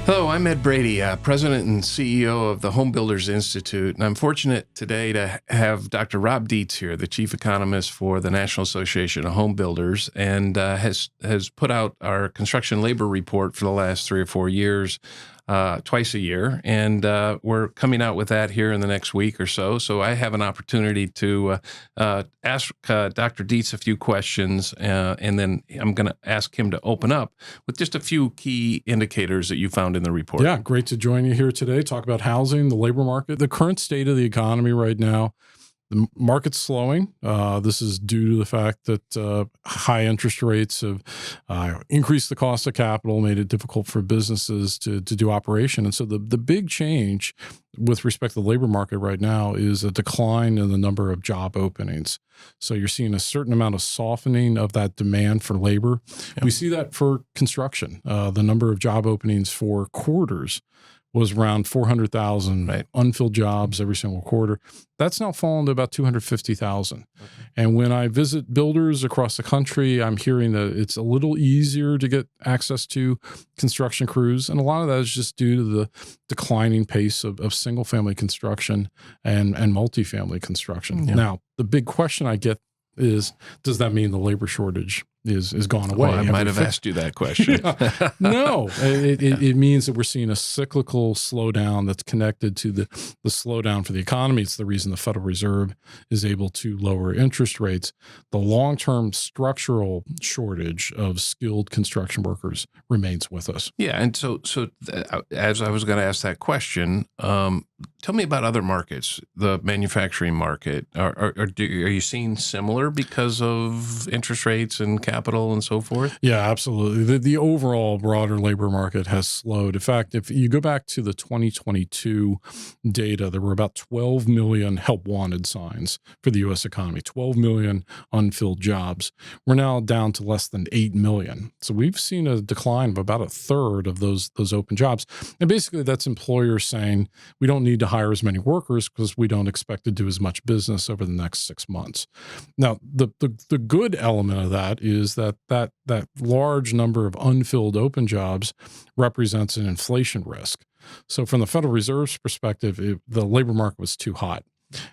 Hello, I'm Ed Brady, President and CEO of the Home Builders Institute, and I'm fortunate today to have Dr. Rob Dietz here, the Chief Economist for the National Association of Home Builders, and has put out our construction labor report for the last 3 or 4 years, twice a year, and we're coming out with that here in the next week or so. So I have an opportunity to ask Dr. Dietz a few questions, and then I'm going to ask him to open up with just a few key indicators that you found in the report. Yeah, great to join you here today. Talk about housing, the labor market, the current state of the economy right now. The market's slowing. This is due to the fact that high interest rates have increased the cost of capital, made it difficult for businesses to do operation. And so the big change with respect to the labor market right now is a decline in the number of job openings. So you're seeing a certain amount of softening of that demand for labor. Yep. We see that for construction. The number of job openings for quarters was around 400,000 unfilled jobs every single quarter. That's now fallen to about 250,000. Okay. And when I visit builders across the country, I'm hearing that it's a little easier to get access to construction crews. And a lot of that is just due to the declining pace of single-family construction and multifamily construction. Yeah. Now, the big question I get is, does that mean the labor shortage is gone away? Well, I might have asked you that question. No, it means that we're seeing a cyclical slowdown that's connected to the slowdown for the economy. It's the reason the Federal Reserve is able to lower interest rates. The long-term structural shortage of skilled construction workers remains with us. Yeah, and so as I was going to ask that question, tell me about other markets, the manufacturing market. Are you seeing similar because of interest rates and capital and so forth? Yeah, absolutely. The overall broader labor market has slowed. In fact, if you go back to the 2022 data, there were about 12 million help wanted signs for the U.S. economy, 12 million unfilled jobs. We're now down to less than 8 million. So we've seen a decline of about a third of those open jobs. And basically that's employers saying, we don't need to hire as many workers because we don't expect to do as much business over the next 6 months. Now, the good element of that is that large number of unfilled open jobs represents an inflation risk. So from the Federal Reserve's perspective, the labor market was too hot.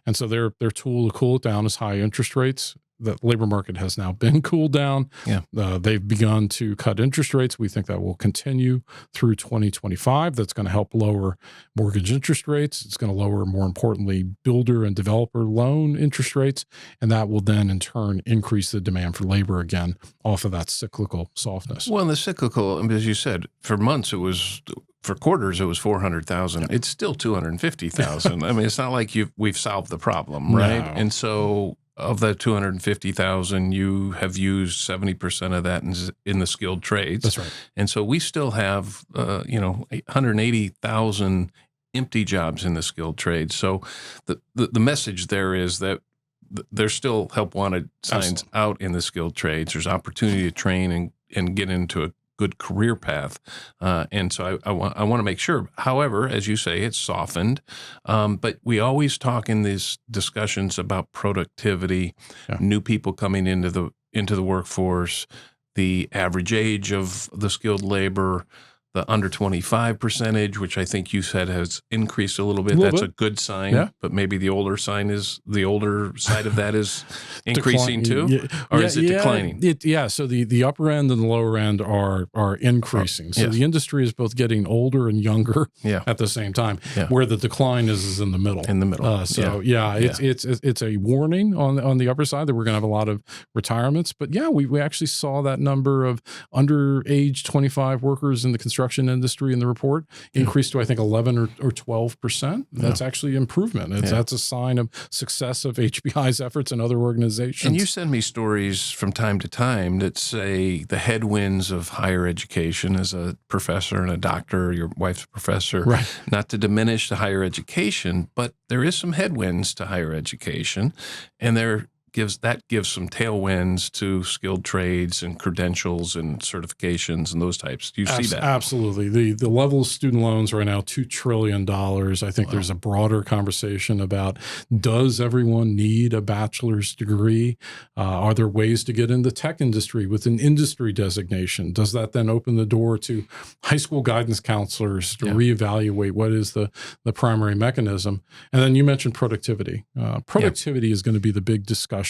And so their tool to cool it down is high interest rates. The labor market has now been cooled down. Yeah. They've begun to cut interest rates. We think that will continue through 2025. That's going to help lower mortgage interest rates. It's going to lower, more importantly, builder and developer loan interest rates. And that will then, in turn, increase the demand for labor again off of that cyclical softness. Well, the cyclical, as you said, for months it was... For quarters, it was 400,000. Yeah. It's still 250,000. I mean, it's not like we've solved the problem, right? No. And so of that 250,000, you have used 70% of that in the skilled trades. That's right. And so we still have, 180,000 empty jobs in the skilled trades. So the message there is that there's still help wanted signs out in the skilled trades. There's opportunity to train and get into a good career path. And so I want to make sure. However, as you say, it's softened. But we always talk in these discussions about productivity, new people coming into the workforce, the average age of the skilled labor, the under 25 percentage, which I think you said has increased a little bit. That's a good sign, but maybe the older side of that is increasing too, or is it declining? So the upper end and the lower end are increasing. So the industry is both getting older and younger at the same time. Yeah. Where the decline is in the middle. It's a warning on the upper side that we're going to have a lot of retirements. But we actually saw that number of under age 25 workers in the construction industry in the report increased to, I think, 11 or 12%. That's actually improvement. That's a sign of success of HBI's efforts and other organizations. And you send me stories from time to time that say the headwinds of higher education as a professor and a doctor, your wife's a professor, not to diminish the higher education, but there is some headwinds to higher education, and they're gives some tailwinds to skilled trades and credentials and certifications and those types. Do you see that? Absolutely. The level of student loans right now, $2 trillion. I think there's a broader conversation about, does everyone need a bachelor's degree? Are there ways to get in the tech industry with an industry designation? Does that then open the door to high school guidance counselors to reevaluate what is the primary mechanism? And then you mentioned productivity. Productivity is going to be the big discussion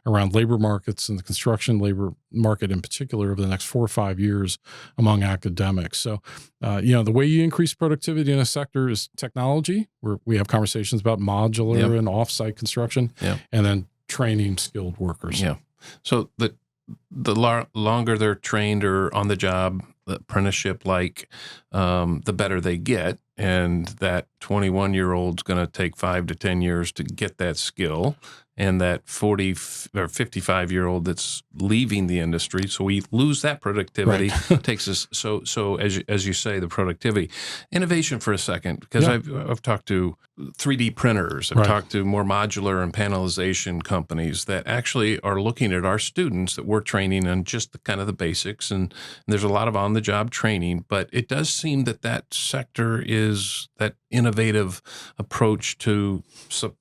around labor markets and the construction labor market in particular over the next 4 or 5 years among academics. So, the way you increase productivity in a sector is technology, where we have conversations about modular and offsite construction, and then training skilled workers. Yeah. So the longer they're trained or on the job apprenticeship, the better they get. And that 21-year-old's going to take 5 to 10 years to get that skill. And that 40 or 55-year-old that's leaving the industry, so we lose that productivity. Takes us so as you say, the productivity, innovation for a second, because I've talked to 3D printers, I've talked to more modular and panelization companies that actually are looking at our students that we're training on just the basics, and there's a lot of on-the-job training, but it does seem that sector is that innovative approach to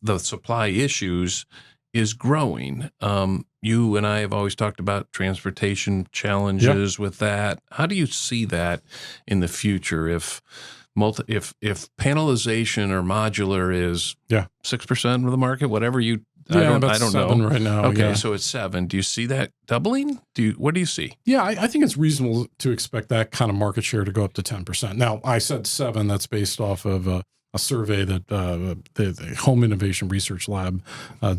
the supply issues is growing. You and I have always talked about transportation challenges with that. How do you see that in the future if panelization or modular is 6% of the market, whatever you I don't know right now. Okay, so it's 7. Do you see that doubling? What do you see? Yeah, I think it's reasonable to expect that kind of market share to go up to 10%. Now, I said 7. That's based off of a survey that the Home Innovation Research Lab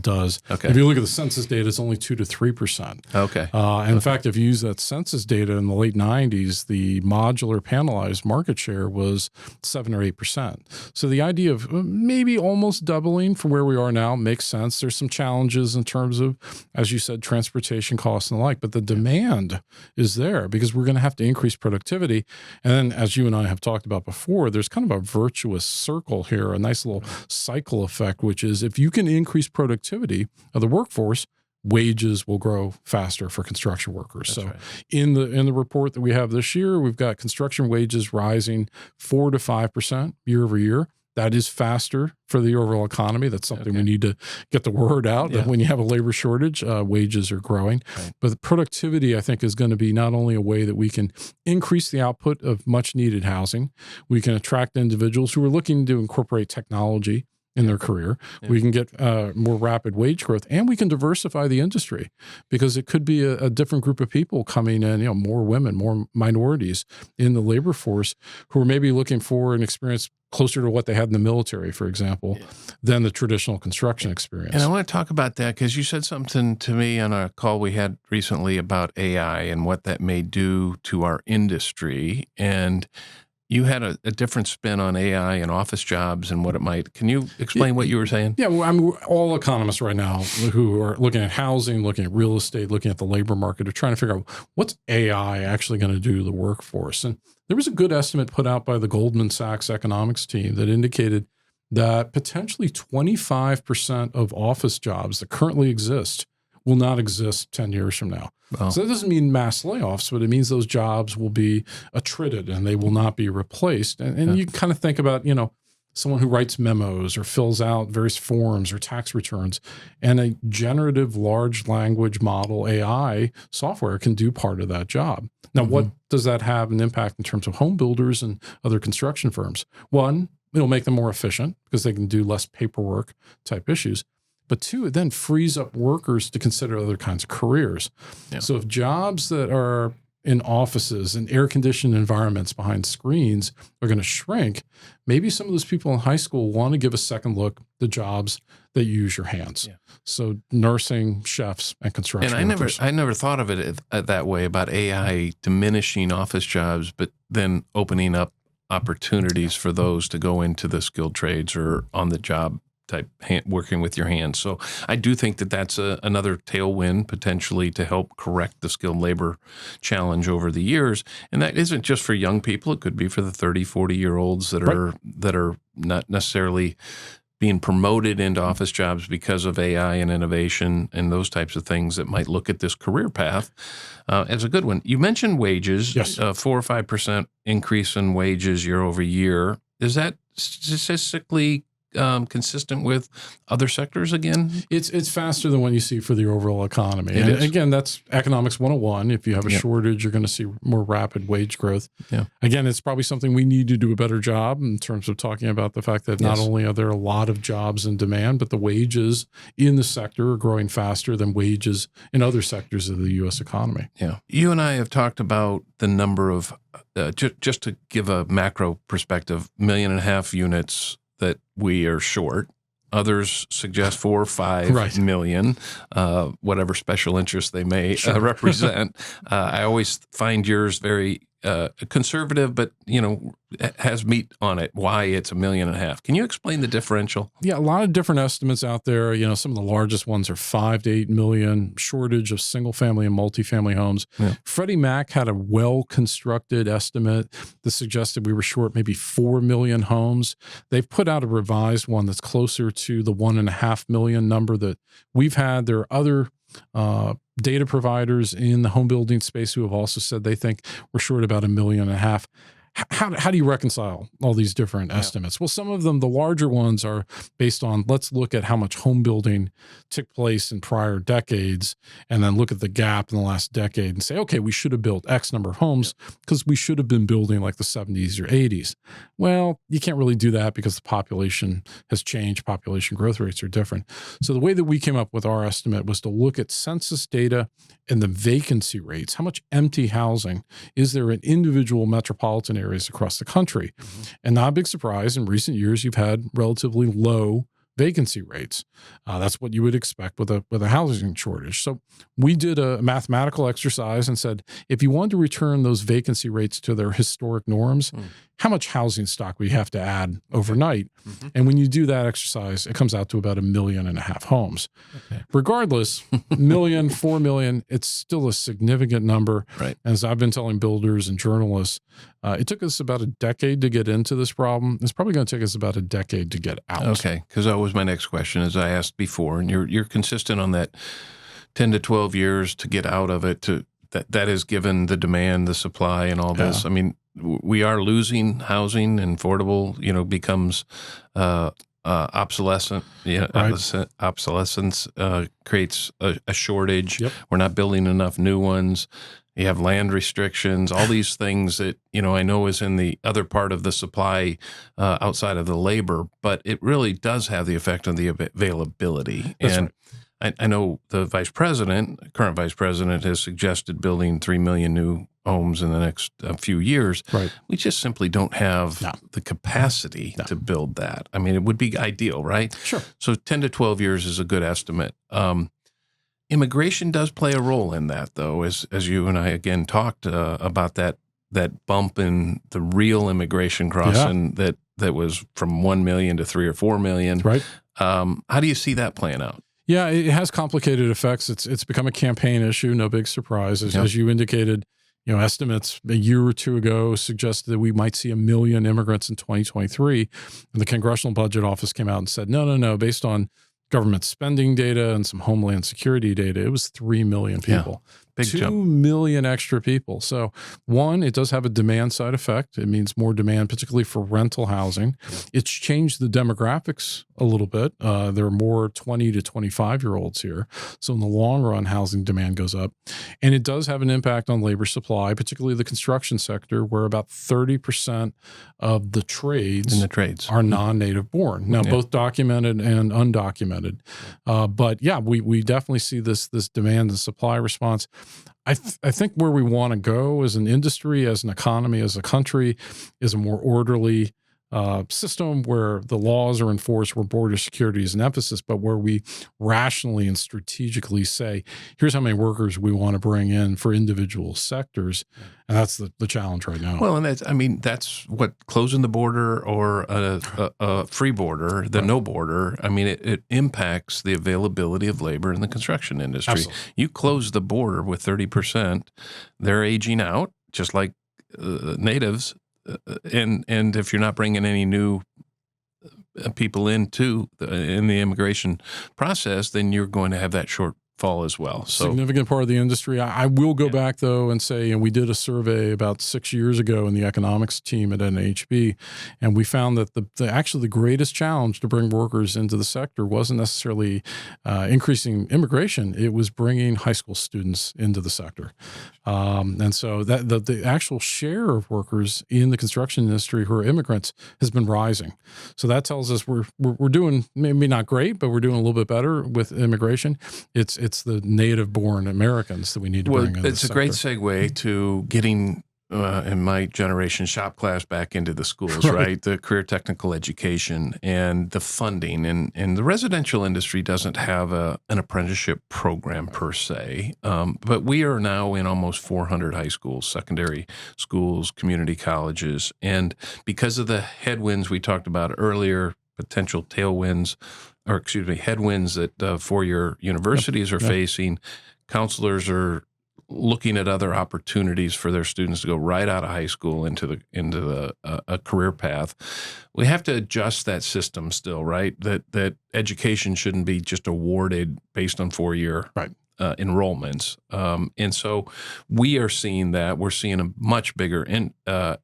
does. Okay. If you look at the census data, it's only 2 to 3%. Okay. In fact, if you use that census data in the late 90s, the modular panelized market share was 7 or 8%. So the idea of maybe almost doubling from where we are now makes sense. There's some challenges in terms of, as you said, transportation costs and the like, but the demand is there because we're going to have to increase productivity. And then, as you and I have talked about before, there's kind of a virtuous circle here, a nice little cycle effect, which is if you can increase productivity of the workforce, wages will grow faster for construction workers. That's so right. in the report that we have this year, we've got construction wages rising 4 to 5% year over year. That is faster for the overall economy. That's something we need to get the word out that when you have a labor shortage, wages are growing. Right. But the productivity, I think, is going to be not only a way that we can increase the output of much needed housing, we can attract individuals who are looking to incorporate technology in their career. Yeah. We can get more rapid wage growth, and we can diversify the industry because it could be a different group of people coming in, more women, more minorities in the labor force who are maybe looking for an experience closer to what they had in the military, for example, than the traditional construction experience. And I want to talk about that because you said something to me on a call we had recently about AI and what that may do to our industry. And you had a different spin on AI and office jobs and what it might. Can you explain what you were saying? Yeah, well, all economists right now who are looking at housing, looking at real estate, looking at the labor market are trying to figure out what's AI actually going to do to the workforce. And there was a good estimate put out by the Goldman Sachs economics team that indicated that potentially 25% of office jobs that currently exist will not exist 10 years from now. Oh. So that doesn't mean mass layoffs, but it means those jobs will be attrited and they will not be replaced. And you can kind of think about, someone who writes memos or fills out various forms or tax returns, and a generative large language model AI software can do part of that job. Now, what does that have an impact in terms of home builders and other construction firms? One, it'll make them more efficient because they can do less paperwork type issues. But 2, it then frees up workers to consider other kinds of careers. Yeah. So if jobs that are in offices and air-conditioned environments behind screens are going to shrink, maybe some of those people in high school want to give a second look to jobs that use your hands. Yeah. So nursing, chefs, and construction workers. I never thought of it that way, about AI diminishing office jobs, but then opening up opportunities for those to go into the skilled trades or on the job type working with your hands. So I do think that that's another tailwind potentially to help correct the skilled labor challenge over the years. And that isn't just for young people. It could be for the 30, 40-year-olds that are not necessarily being promoted into office jobs because of AI and innovation and those types of things that might look at this career path as a good one. You mentioned wages, Yes. 4 or 5% increase in wages year over year. Is that statistically consistent with other sectors again? It's faster than what you see for the overall economy. It And is. again, that's economics 101. If you have a shortage, you're going to see more rapid wage growth. Yeah. Again, it's probably something we need to do a better job in terms of talking about the fact that not only are there a lot of jobs in demand, but the wages in the sector are growing faster than wages in other sectors of the U.S. economy. Yeah. You and I have talked about the number of, just to give a macro perspective, 1.5 million units that we are short. Others suggest 4 or 5 million, whatever special interest they may represent. I always find yours very conservative, but has meat on it. Why it's 1.5 million? Can you explain the differential? Yeah, a lot of different estimates out there. Some of the largest ones are 5 to 8 million shortage of single family and multifamily homes. Yeah. Freddie Mac had a well-constructed estimate that suggested we were short maybe 4 million homes. They've put out a revised one that's closer to the 1.5 million number that we've had. There are other data providers in the home building space who have also said they think we're short about 1.5 million. How do you reconcile all these different estimates? Well, some of them, the larger ones, are based on, let's look at how much home building took place in prior decades and then look at the gap in the last decade and say, okay, we should have built X number of homes because we should have been building like the 70s or 80s. Well, you can't really do that because the population has changed. Population growth rates are different. So the way that we came up with our estimate was to look at census data and the vacancy rates. How much empty housing is there in individual metropolitan areas across the country? And not a big surprise, in recent years, you've had relatively low vacancy rates. That's what you would expect with a housing shortage. So we did a mathematical exercise and said, if you wanted to return those vacancy rates to their historic norms, how much housing stock we have to add overnight? And when you do that exercise, it comes out to about 1.5 million homes. Regardless, 1 million, 4 million, it's still a significant number. Right. As I've been telling builders and journalists, it took us about a decade to get into this problem. It's probably going to take us about a decade to get out. Okay, because that was my next question, as I asked before, and you're consistent on that 10 to 12 years to get out of it. That is given the demand, the supply, and all this. I mean, we are losing housing, and affordable, becomes obsolescent. Obsolescence creates a shortage. We're not building enough new ones. You have land restrictions, all these things that, I know is in the other part of the supply outside of the labor, but it really does have the effect on the availability. That's and I know the current vice president has suggested building 3 million new homes in the next few years. Right. We just simply don't have the capacity to build that. I mean, it would be ideal, right? Sure. So 10 to 12 years is a good estimate. Immigration does play a role in that, though, as you and I again talked about that bump in the real immigration crossing that was from 1 million to 3 or 4 million. Right. How do you see that playing out? Yeah, it has complicated effects. It's become a campaign issue. No big surprise, as you indicated. Estimates a year or two ago suggested that we might see 1 million immigrants in 2023, and the Congressional Budget Office came out and said, no, based on government spending data and some Homeland Security data, it was 3 million people. Big 2 jump. million extra people. So one, it does have a demand side effect. It means more demand, particularly for rental housing. It's changed the demographics a little bit. There are more 20 to 25-year-olds here. So in the long run, housing demand goes up. And it does have an impact on labor supply, particularly the construction sector, where about 30% of the trades are non-native born. Now, both documented and undocumented. But yeah, we definitely see this demand and supply response. I think where we want to go as an industry, as an economy, as a country, is a more orderly system where the laws are enforced, where border security is an emphasis, but where we rationally and strategically say, here's how many workers we want to bring in for individual sectors. And that's the challenge right now. Well, and that's what closing the border or a free border, no border. I mean, it impacts the availability of labor in the construction industry. Absolutely. You close the border with 30%, they're aging out, just like natives. And if you're not bringing any new people in the immigration process, then you're going to have that shortfall as well. So significant part of the industry. I will go back though and say, and we did a survey about 6 years ago in the economics team at NAHB, and we found that actually the greatest challenge to bring workers into the sector wasn't necessarily increasing immigration; it was bringing high school students into the sector. And so that the actual share of workers in the construction industry who are immigrants has been rising. So that tells us we're doing maybe not great, but we're doing a little bit better with immigration. It's the native-born Americans that we need to bring in. It's a great segue to getting, in my generation, shop class back into the schools, right? The career technical education and the funding. And the residential industry doesn't have an apprenticeship program per se, but we are now in almost 400 high schools, secondary schools, community colleges. And because of the headwinds we talked about earlier, potential tailwinds, or excuse me, headwinds that four-year universities are facing, counselors are looking at other opportunities for their students to go right out of high school into a career path. We have to adjust that system still, right? That education shouldn't be just awarded based on four-year enrollments. And so we are seeing that. We're seeing a much bigger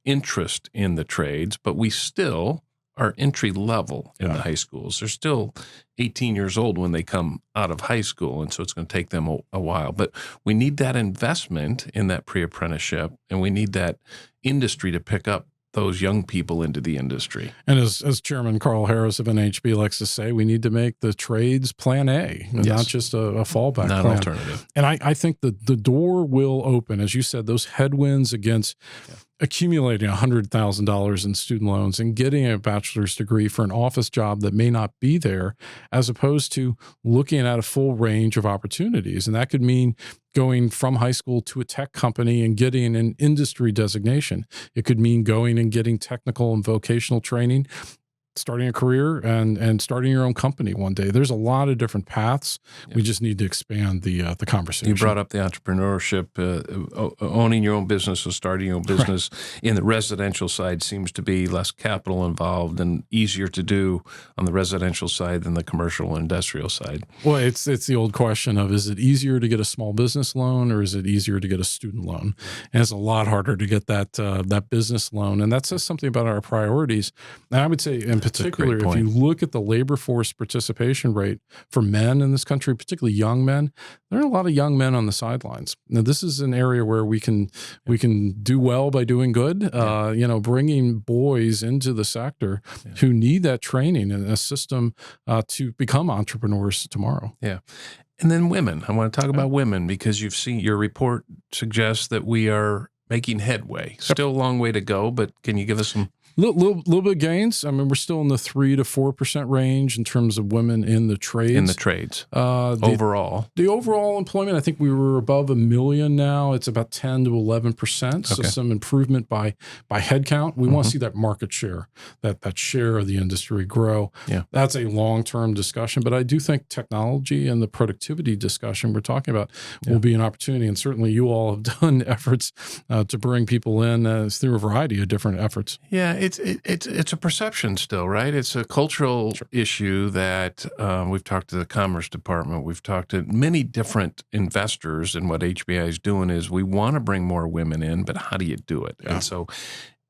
interest in the trades, but we still are entry level in the high schools. They're still 18 years old when they come out of high school, and so it's going to take them a while. But we need that investment in that pre-apprenticeship, and we need that industry to pick up those young people into the industry. And as Chairman Carl Harris of NHB likes to say, we need to make the trades plan A, not just a fallback not plan. An alternative. And I think that the door will open, as you said, those headwinds against accumulating $100,000 in student loans and getting a bachelor's degree for an office job that may not be there, as opposed to looking at a full range of opportunities. And that could mean going from high school to a tech company and getting an industry designation. It could mean going and getting technical and vocational training, starting a career and starting your own company one day. There's a lot of different paths. We just need to expand the conversation. You brought up the entrepreneurship, owning your own business or starting your own business in the residential side seems to be less capital involved and easier to do on the residential side than the commercial and industrial side. Well, it's the old question of, is it easier to get a small business loan or is it easier to get a student loan? And it's a lot harder to get that business loan. And that says something about our priorities. And I would say, in particular, if you look at the labor force participation rate for men in this country, particularly young men, there are a lot of young men on the sidelines. Now, this is an area where we can do well by doing good. Bringing boys into the sector who need that training and a system to become entrepreneurs tomorrow. Yeah. And then women. I want to talk about women because you've seen your report suggests that we are making headway. Still a long way to go, but can you give us some Little bit of gains. I mean, we're still in the 3 to 4% range in terms of women in the trades. In the trades, overall. The overall employment, I think we were above 1 million now. It's about 10 to 11%. So some improvement by headcount. We want to see that market share, that share of the industry grow. Yeah, that's a long-term discussion. But I do think technology and the productivity discussion we're talking about will be an opportunity. And certainly you all have done efforts to bring people in through a variety of different efforts. Yeah. It's a perception still, right? It's a cultural issue that we've talked to the Commerce Department. We've talked to many different investors, and what HBI is doing is we want to bring more women in, but how do you do it? And so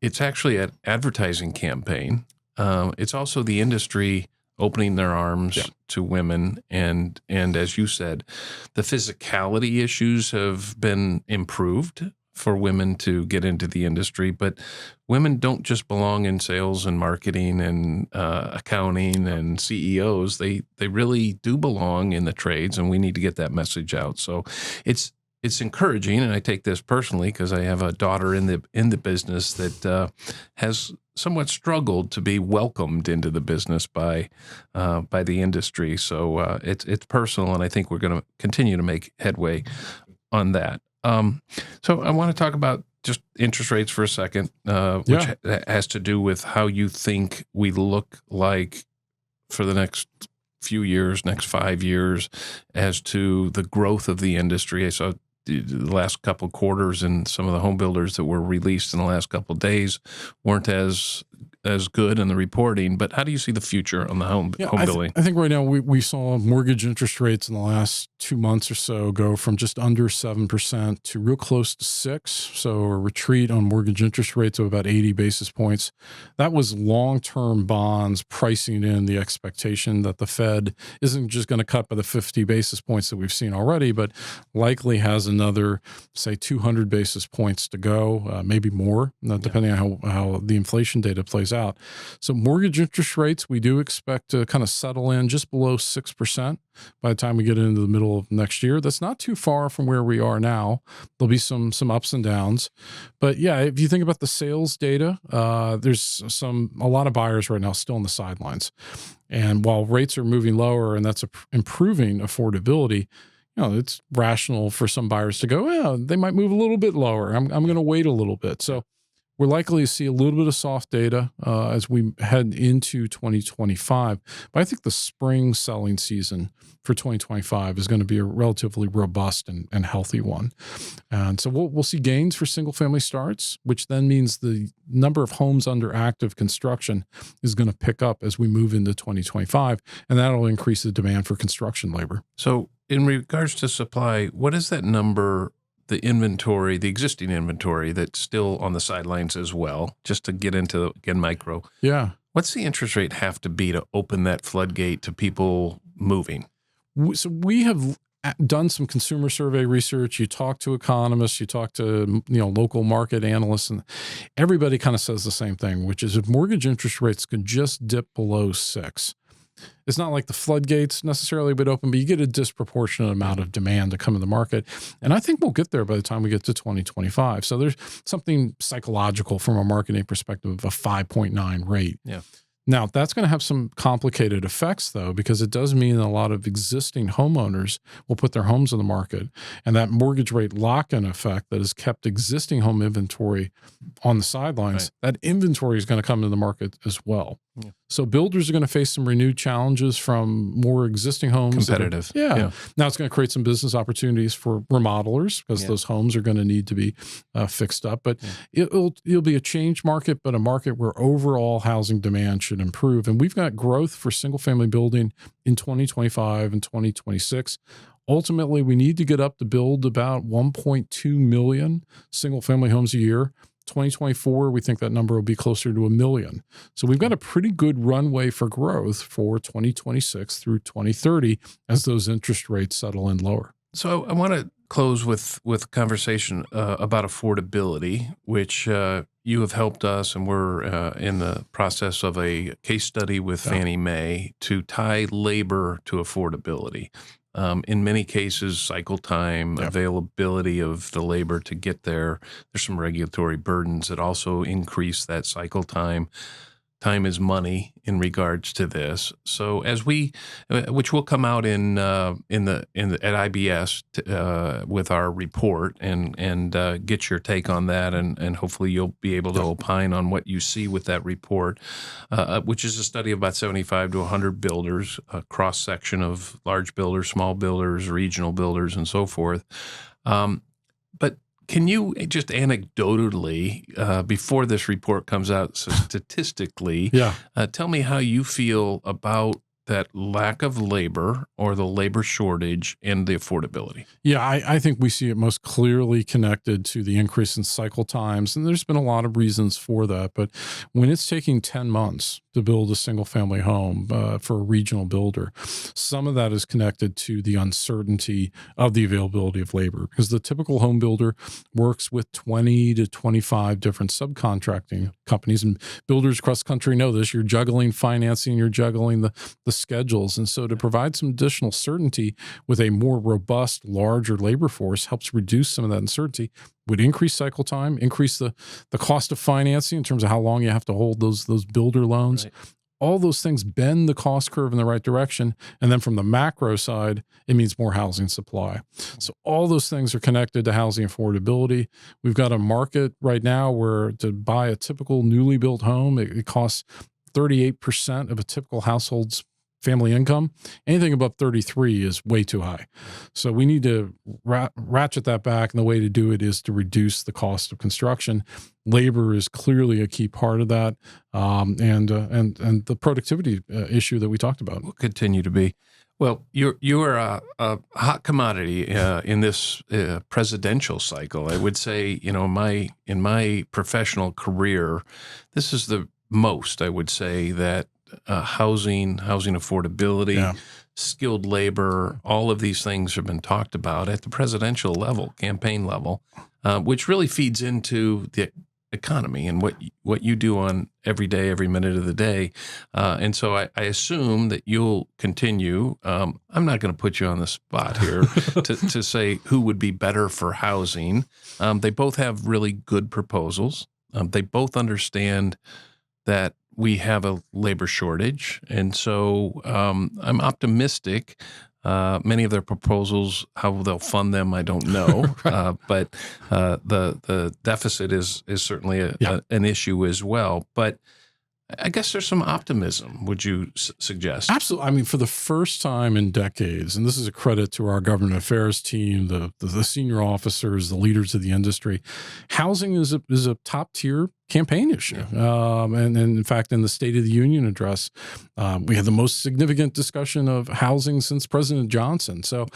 it's actually an advertising campaign. It's also the industry opening their arms to women. And as you said, the physicality issues have been improved for women to get into the industry, but women don't just belong in sales and marketing and accounting and CEOs. They really do belong in the trades, and we need to get that message out. So it's encouraging, and I take this personally because I have a daughter in the business that has somewhat struggled to be welcomed into the business by the industry. So it's personal, and I think we're going to continue to make headway on that. So I want to talk about just interest rates for a second, which has to do with how you think we look like for the next few years, next 5 years, as to the growth of the industry. I saw the last couple of quarters and some of the home builders that were released in the last couple of days weren't as as good in the reporting, but how do you see the future on the home building? I think right now we saw mortgage interest rates in the last 2 months or so go from just under 7% to real close to 6%. So a retreat on mortgage interest rates of about 80 basis points. That was long-term bonds pricing in the expectation that the Fed isn't just going to cut by the 50 basis points that we've seen already, but likely has another, say, 200 basis points to go, maybe more, depending on how the inflation data plays out. So mortgage interest rates, we do expect to kind of settle in just below 6% by the time we get into the middle of next year. That's not too far from where we are now. There'll be some ups and downs. But yeah, if you think about the sales data, there's a lot of buyers right now still on the sidelines. And while rates are moving lower and that's improving affordability, it's rational for some buyers to go, well, they might move a little bit lower. I'm going to wait a little bit. So we're likely to see a little bit of soft data as we head into 2025. But I think the spring selling season for 2025 is going to be a relatively robust and healthy one. And so we'll see gains for single family starts, which then means the number of homes under active construction is going to pick up as we move into 2025. And that'll increase the demand for construction labor. So in regards to supply, what is that number, the inventory, the existing inventory that's still on the sidelines as well, just to get into, again, micro? Yeah. What's the interest rate have to be to open that floodgate to people moving? So we have done some consumer survey research. You talk to economists, you talk to local market analysts, and everybody kind of says the same thing, which is if mortgage interest rates could just dip below 6%, it's not like the floodgates necessarily would open, but you get a disproportionate amount of demand to come in the market. And I think we'll get there by the time we get to 2025. So there's something psychological from a marketing perspective of a 5.9 rate. Yeah. Now, that's going to have some complicated effects, though, because it does mean a lot of existing homeowners will put their homes on the market. And that mortgage rate lock-in effect that has kept existing home inventory on the sidelines, that inventory is going to come into the market as well. Yeah. So builders are going to face some renewed challenges from more existing homes. Competitive. Now it's going to create some business opportunities for remodelers because those homes are going to need to be fixed up. But it'll be a change market, but a market where overall housing demand should improve. And we've got growth for single family building in 2025 and 2026. Ultimately, we need to get up to build about 1.2 million single family homes a year. 2024, we think that number will be closer to 1 million. So we've got a pretty good runway for growth for 2026 through 2030 as those interest rates settle in lower. So I want to close with a conversation about affordability, which you have helped us, and we're in the process of a case study with Fannie Mae to tie labor to affordability. In many cases, cycle time, availability of the labor to get there. There's some regulatory burdens that also increase that cycle time. Time is money in regards to this. So as which will come out at IBS with our report and get your take on that, and hopefully you'll be able to opine on what you see with that report, which is a study of about 75 to 100 builders, a cross section of large builders, small builders, regional builders, and so forth. But can you just anecdotally, before this report comes out statistically, tell me how you feel about that lack of labor or the labor shortage and the affordability? Yeah, I think we see it most clearly connected to the increase in cycle times. And there's been a lot of reasons for that. But when it's taking 10 months to build a single family home for a regional builder, some of that is connected to the uncertainty of the availability of labor, because the typical home builder works with 20 to 25 different subcontracting companies, and builders across the country know this. You're juggling financing, you're juggling the schedules. And so to provide some additional certainty with a more robust, larger labor force helps reduce some of that uncertainty, would increase cycle time, increase the cost of financing in terms of how long you have to hold those builder loans. Right. All those things bend the cost curve in the right direction. And then from the macro side, it means more housing supply. So all those things are connected to housing affordability. We've got a market right now where to buy a typical newly built home, it costs 38% of a typical household's family income, anything above 33 is way too high. So we need to ratchet that back. And the way to do it is to reduce the cost of construction. Labor is clearly a key part of that, and the productivity issue that we talked about will continue to be. Well, you're a hot commodity in this presidential cycle. I would say, in my professional career, this is the most I would say that housing affordability, skilled labor, all of these things have been talked about at the presidential level, campaign level, which really feeds into the economy and what you do on every day, every minute of the day. And so I assume that you'll continue. I'm not going to put you on the spot here to say who would be better for housing. They both have really good proposals. They both understand that we have a labor shortage. And so I'm optimistic. Many of their proposals, how they'll fund them, I don't know. But the deficit is certainly an issue as well. But I guess there's some optimism, would you suggest? Absolutely. I mean, for the first time in decades, and this is a credit to our government affairs team, the senior officers, the leaders of the industry, housing is a top tier campaign issue. And in fact, in the State of the Union address, we had the most significant discussion of housing since President Johnson. So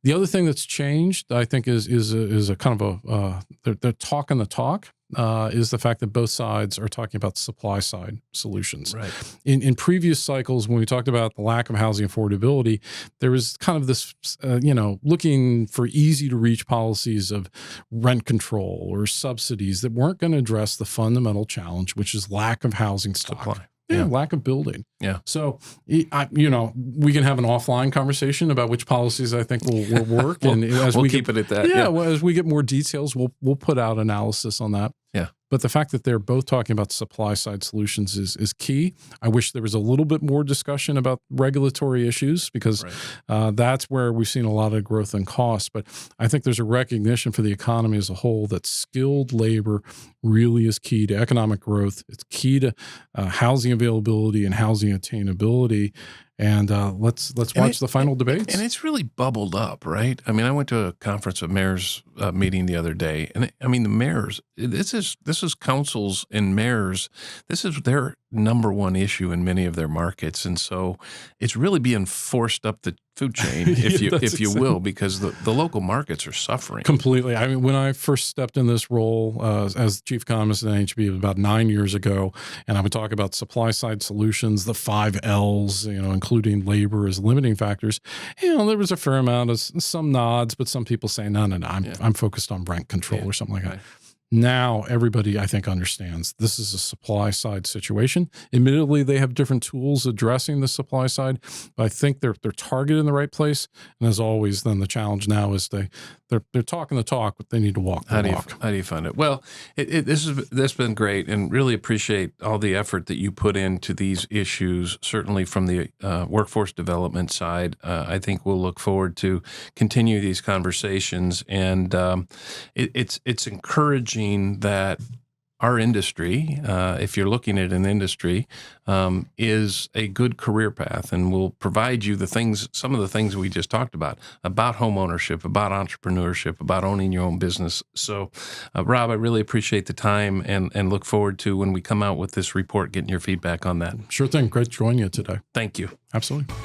the other thing that's changed, I think, is a kind of they're talking the talk. Is the fact that both sides are talking about supply side solutions. Right. In previous cycles, when we talked about the lack of housing affordability, there was kind of this, looking for easy to reach policies of rent control or subsidies that weren't going to address the fundamental challenge, which is lack of housing stock. Supply. Lack of building. Yeah. So, we can have an offline conversation about which policies I think will work. We'll, and as we'll keep it at that. Well, as we get more details, we'll put out analysis on that. Yeah. But the fact that they're both talking about supply side solutions is key. I wish there was a little bit more discussion about regulatory issues because that's where we've seen a lot of growth in costs. But I think there's a recognition for the economy as a whole that skilled labor really is key to economic growth. It's key to housing availability and housing attainability. And let's watch the final debates. And it's really bubbled up, right? I mean, I went to a conference of mayors meeting the other day, and the mayors. This is councils and mayors. This is their number one issue in many of their markets, and so it's really being forced up the food chain, if you will, because the local markets are suffering completely. I mean, when I first stepped in this role as chief economist at NAHB about 9 years ago, and I would talk about supply side solutions, the 5 L's, including labor as limiting factors. There was a fair amount of some nods, but some people say, no, I'm focused on rent control or something like that. Now, everybody, I think, understands this is a supply side situation. Admittedly, they have different tools addressing the supply side, but I think they're targeted in the right place. And as always, then the challenge now is they're talking the talk, but they need to walk the walk. How do you fund it? Well, this has been great, and really appreciate all the effort that you put into these issues. Certainly from the workforce development side, I think we'll look forward to continue these conversations. And it's encouraging that our industry, if you're looking at an industry, is a good career path and will provide you some of the things we just talked about home ownership, about entrepreneurship, about owning your own business. So, Rob, I really appreciate the time and look forward to when we come out with this report, getting your feedback on that. Sure thing. Great to join you today. Thank you. Absolutely.